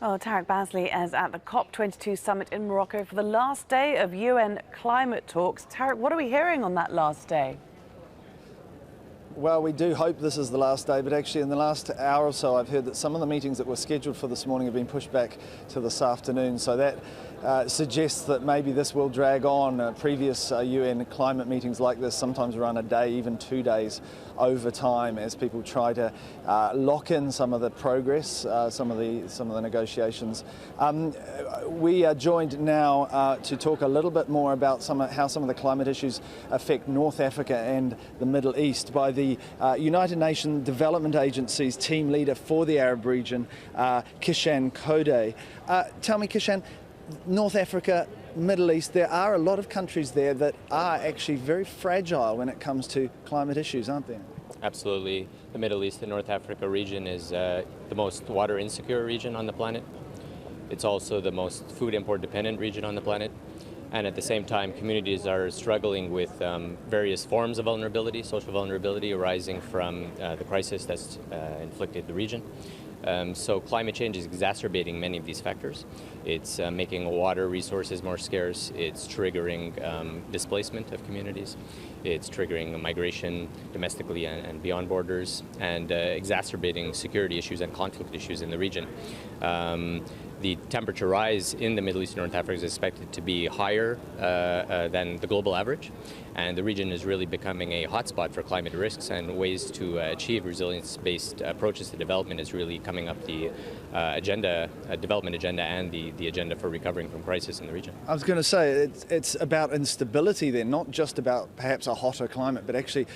Well, Tarek Basley is at the COP22 summit in Morocco for the last day of UN climate talks. Tarek, what are we hearing on that last day? Well, we do hope this is the last day, but actually in the last hour or so I've heard that some of the meetings that were scheduled for this morning have been pushed back to this afternoon. So that suggests that maybe this will drag on. Previous UN climate meetings like this sometimes run a day, even 2 days over time as people try to lock in some of the progress, some of the negotiations. We are joined now to talk a little bit more about how some of the climate issues affect North Africa and the Middle East by the United Nations Development Agency's team leader for the Arab region, Kishan Kode. Tell me, Kishan, North Africa, Middle East, there are a lot of countries there that are actually very fragile when it comes to climate issues, aren't there? Absolutely. The Middle East and North Africa region is the most water insecure region on the planet. It's also the most food import dependent region on the planet. And at the same time, communities are struggling with various forms of vulnerability, social vulnerability arising from the crisis that's inflicted the region. So climate change is exacerbating many of these factors. It's making water resources more scarce. It's triggering displacement of communities. It's triggering migration domestically and beyond borders, and exacerbating security issues and conflict issues in the region. The temperature rise in the Middle East and North Africa is expected to be higher than the global average, and the region is really becoming a hotspot for climate risks, and ways to achieve resilience-based approaches to development is really coming up the development agenda and the agenda for recovering from crisis in the region. I was going to say, it's about instability there, not just about perhaps a hotter climate, but actually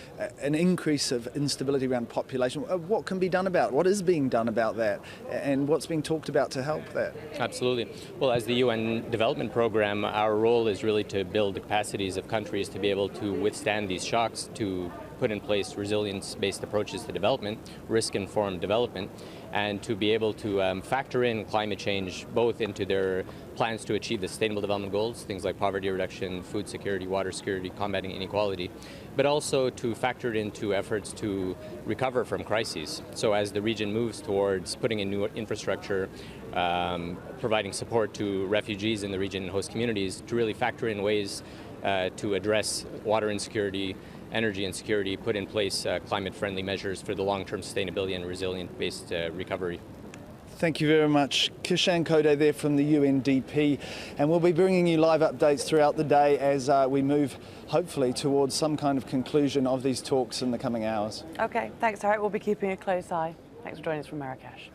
an increase of instability around population. What can be done about it? What is being done about that? And what's being talked about to help that? Absolutely. Well, as the UN Development Program, our role is really to build the capacities of countries to be able to withstand these shocks, to put in place resilience-based approaches to development, risk-informed development, and to be able to factor in climate change both into their plans to achieve the Sustainable Development Goals, things like poverty reduction, food security, water security, combating inequality, but also to factor it into efforts to recover from crises. So as the region moves towards putting in new infrastructure, providing support to refugees in the region and host communities, to really factor in ways to address water insecurity, energy insecurity, put in place climate-friendly measures for the long-term sustainability and resilient-based recovery. Thank you very much. Kishan Kode there from the UNDP, and we'll be bringing you live updates throughout the day as we move, hopefully, towards some kind of conclusion of these talks in the coming hours. Okay, thanks, Tarek. We'll be keeping a close eye. Thanks for joining us from Marrakesh.